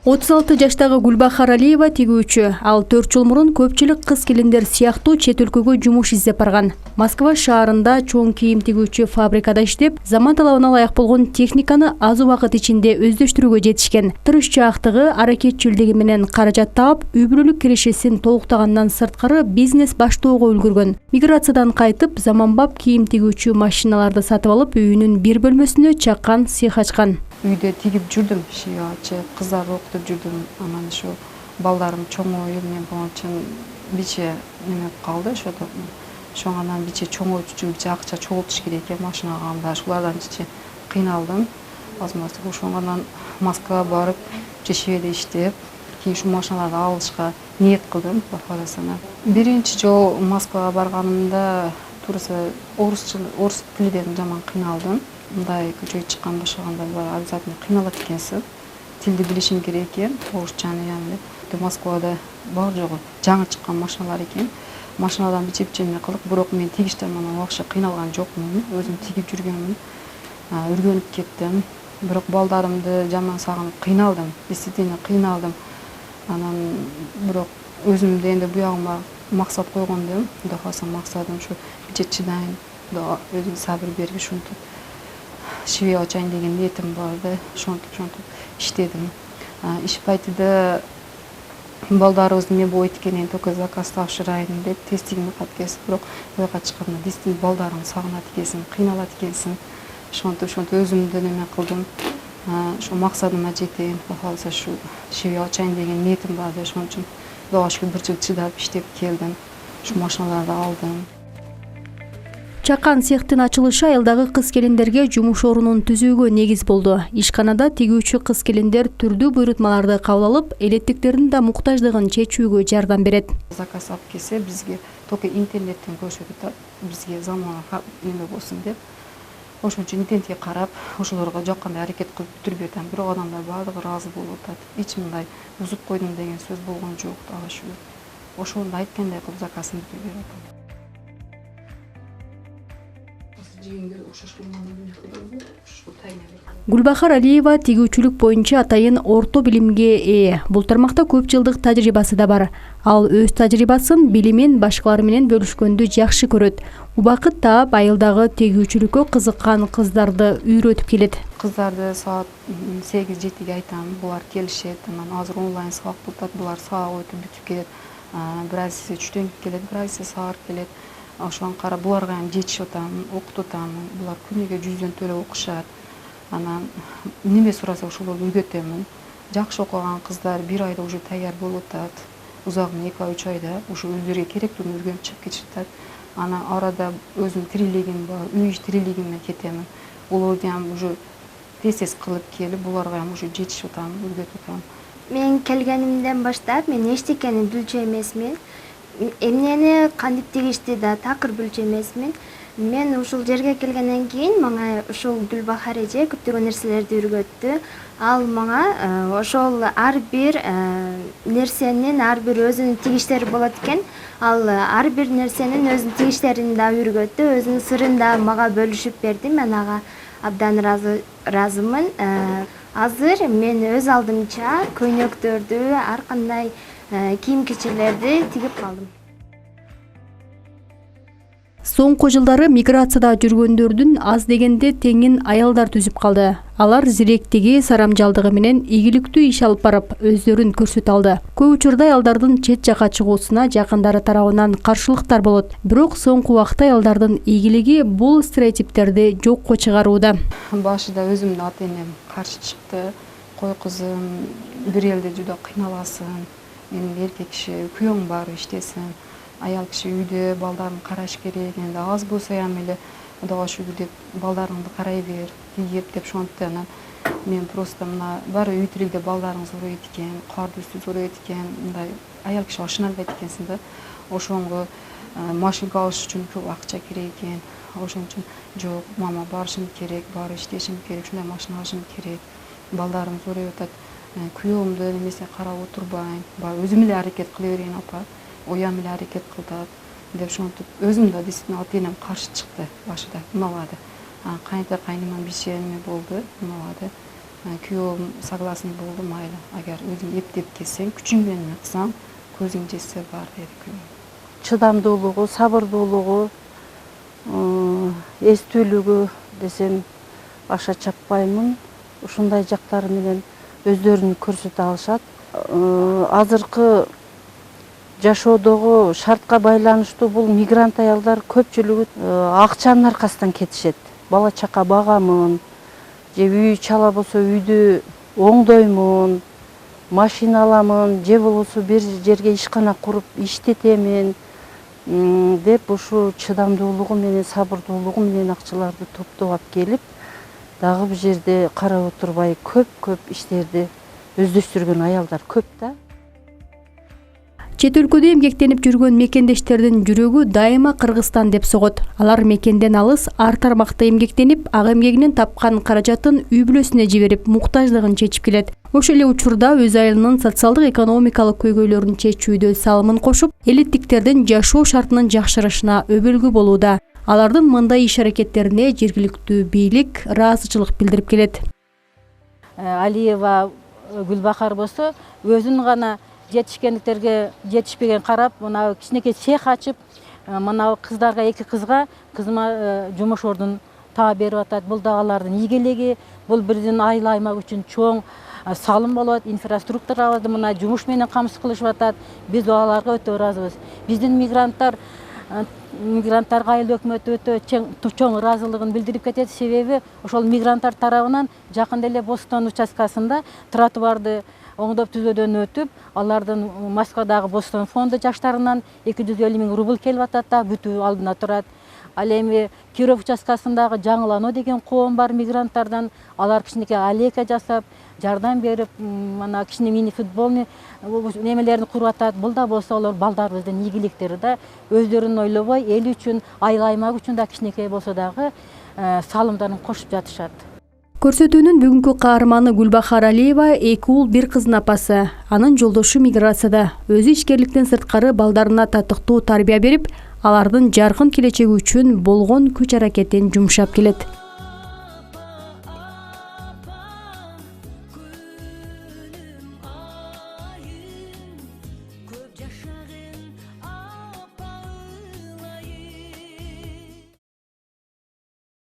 36 жаштагы Гүлбахар Алиева тигүүчү. Ал 4 жыл мурун көпчүлүк кыз келиндер сыяктуу чет өлкөгө жумуш издеп барган. Москва шаарында чоң кийим тигүүчү фабрикада иштеп, заман талабына ылайык болгон техниканы аз убакыт ичинде өздөштүрүүгө жетишкен. Тырышчаактыгы, аракетчилдиги менен каражат таап, үй бүлөлүк кирешесин толуктагандан сырткары бизнес баштоого үлгүргөн. Миграциядан кайтып, заманбап кийим тигүүчү машиналарды сатып алып, үйүнүн бир бөлмөсүнө чакан цех ачкан. Үйдө тигип жүрдүм, ачып, кыздарды окутуп жүрдүм. Анан ушу балдарым чоңоюп, мен буга үчүн биче неме калды, ошоңан биче чоңойтуу үчүн биче акча чогултуш керек экен, машинага алганда ушулардан чече кыйналдым. Азмаз ошоңан Москвага барып, Чечеведе иштеп, кийин ушу машиналарды алышка ниет кылдым, бафадасына. Биринчи жолу Москвага барганымда туурасы орус тилиден жаман кыйналдым. Мындай көчөгө чыккан башлаганда обязательно кыйналат экенсиң. Тилди билишиң керек экен, орусчаны яғни. Москвада бар жогу жаңы чыккан машиналар экен. Машинадан бичеп-чеме кылдык, бирок мен тигиштен вообще кыйналган жокмун. Өзүм тигип жүргөнмүн. Үргөнүп кеттим. Бирок балдарымды жаман сагынып кыйналдым. Действительно кыйналдым. Анан бирок өзүмдү энди буягыма максат койгон эдим. Кудай кааласа максатым ушу биче чыдайын, өзүм сабыр берип ушинтип швей ачайын деген ниетим бар да, ошентип иштедим. Иш пайтыда балдарыбыздын мен бой эткенин только заказ тапшырайын деп тестигиме кат келип, бирок буяка чыкканда действительно балдарың сагынат экенсиң, кыйналат экенсиң. Ошентип өзүмдү неме кылдым. Ошо максатыма жетейин, кааласа ушу швей ачайын деген ниетим бар да, ошон үчүн Кудайга шүгүр бир жыл чыдап иштеп келдим. Ушу машиналарды алдым. Чакан цехтин ачылышы айылдагы кыз келиндерге жумуш орунун түзүүгө негиз болду. Ишканада тигүүчү кыз келиндер түрдүү буйрутмаларды кабыл алып, элеттиктердин да муктаждыгын чечүүгө жардам берет. Заказ алып келсе, бизге только интернеттен көрсөтүп, бизге заманга неме болсун деп. Ошон үчүн интернетке карап, ошолорго жаккандай аракет кылып бүтүрүп атам. Бирок адамдар баардыгы ыраазы болуп атат. Эч мындай бузуп койдум деген сөз болгон жок, Алла шүгүр. Ошондо айткандай кылып заказын бүтүрүп атам. Гүлбахар Алиева тигүүчүлүк боюнча атайын орто билимге ээ. Бул тармакта көп жылдык тажрыйбасы да бар. Ал өз тажрыйбасын, билимин башкалар менен бөлүшкөндү жакшы көрөт. Убакыт таап айылдагы тигүүчүлүккө кызыккан кыздарды үйрөтүп келет. Кыздарды саат 8-7 айтам, булар келишет. Анан азыр онлайн сабак болуп, булар сабак өтүп бүтүп келет. Бирайсы түштөн келет, бирайсы саар келет. Ошону карап буларга ham жетишип атам, окутуп атам. Булар күнүгө 100дөн төлөп окушат. Анан неме сураса ошолорду үйрөтөмүн. Жакшы окуган кыздар 1 айда уже таяр болуп атат. Узагы 2-3 айда ушу өздөрүгө керектүүнү үйрөнүп чыгып кетишип атат. Анан арада өзүм тирилигим бар, үй иш тирилигиме кетемин. Буларды ham уже тез кылып келип, буларга ham уже жетишип атам, үйрөтүп атам. Мен келгенимден баштап мен эчтекени билчү эмесмин. Эмнени кантип тигишти да такыр билчү эмесмин. Мен ушул жерге келгенден кийин мага ушул Гүлбахар эже көптөгөн нерселерди үйрөттү. Ал мага ошол ар бир нерсенин ар бир өзүнүн тигиштери болот экен. Ал ар бир нерсенин өзүнүн тигиштерин да үйрөттү, өзүнүн сырын да мага бөлүшүп берди. Мен ага абдан ыраазымын. Азыр мен өз алдымча көйнөктөрдү, ар кандай кийим-кечейлерди тигип калдым. Соңку жылдары миграцияда жүргөндөрдүн аз дегенде теңин аялдар түзүп калды. Алар зиректиги, сарамжалдыгы менен ийгиликтүү иш алып барып, өздөрүн көрсөтө алды. Көп учурда аялдардын чет жакка чыгуусуна жакындары тарабынан каршылыктар болот. Бирок соңку убакта аялдардын ийгилиги бул стереотиптерди жокко чыгарууда. Башында өзүмдүн ата-энем каршы чыкты. Кой кызым, бир элде жуда кыйналасың. Менин эркек киши, күйөөң бар, иштесин. Аял киши үйдө балдарын караш керек. Энди аз болсо ham эле Кудайга шүгүр деп балдарыңды карай бер, тигип деп ошентти. Анан мен просто мына баары үй тирикте балдарың зоройт экен, карды үстү зоройт экен, мындай аял киши башына албайт экенсиң да. Ошонго машинка алыш үчүн көп акча керек экен. Ошон үчүн жок, мама барышым керек, баары иштешим керек, ушундай машина алышым керек. Балдарым зороюп атат. Күйөөмдү немесе карап отурбайм, өзүм эле аракет кыла берейин апа. Оям эле аракет кылдап деп ошентип өзүм да действительно ата-энем каршы чыкты башында, унабады. Кайната кайныман бишеме болду, унабады. күйөөм согласный болду, майла. Агар өзүң эптеп келсең, күчүң менен кылсаң, көзүң жетсе бар деди күйөөм. Чыдамдуулугу, сабырдуулугу, эстүүлүгү десем аша чаппаймын. Ушундай жактары менен өздөрүн көрсөтө алышат. Азыркы жашоодогу шартка байланыштуу бул мигрант аялдар көпчүлүгү акчанын аркасынан кетишет. Бала чака багамын, же үй чала болсо үйдү оңдоймун, машина аламын, же болбосо бир жерге ишкана куруп иштетемин деп ушу чыдамдуулугу менен, сабырдуулугу менен акчаларды топтоп алып келип, дагы бир жерде карап отурбай көп иштерди өздөштүргөн аялдар көп да. Чет өлкөдө эмгектенип жүргөн мекендештердин жүрөгү дайыма Кыргызстан деп согот. Алар мекенден алыс ар тармакта эмгектенип, ак эмгегинен тапкан каражатын үй бүлөсүнө жиберип, муктаждыгын чечип келет. Ошол эле учурда өз айылынын социалдык экономикалык көйгөйлөрүн чечүүдө салымын кошуп, элиттиктердин жашоо шартынын жакшырышына өбөлгү болууда. Алардын мындай иш-аракеттерине жергиликтүү бийлик ыраазычылык билдирип келет. Алиева Гүлбахар болсо өзүн гана жетишкендиктерге жетишпеген карап, мына кичинекей цех ачып, мына кыздарга, 2 кызга кызыма жумуш ордун таап берип атат. Бул да алардын ийгилиги, бул биздин айыл аймак үчүн чоң салым болот, инфраструктурабызды мына жумуш менен камсыз кылышып атат. Биз аларга өтө ыраазыбыз. Биздин мигранттарга айыл өкмөтү өтө чоң ыраазылыгын билдирип кетет. Себеби ошол мигранттар тарабынан жакында эле Бостон участкасында тротуарды оңдоп түзөөдөн өтүп, алардын Москвадагы Бостон фонду жаштарынан 250 000 рубль келип атат да, бүтүү алдына турат. Ал эми Киров участкасындагы Жаңылано деген коом бар мигранттардан, алар кичинекей аллейка жасап, жардам берип, мына кичине мини футболный немелерин куруп атат. Бул да болсо алар балдарыбыздын ийгиликтери да, өздөрүн ойлобой, эл үчүн, айыл аймак үчүн да кичинекей болсо дагы салымдарын кошуп жатышат. Көрсөтүүнүн бүгүнкү каарманы Гүлбахар Алиева 2 уул 1 кыздын апасы. Анын жолдошу миграцияда. Өзү ишкерликтен сырткары балдарына татыктуу тарбия берип, алардын жаркын келечеги үчүн болгон күч аракетин жумшап келет.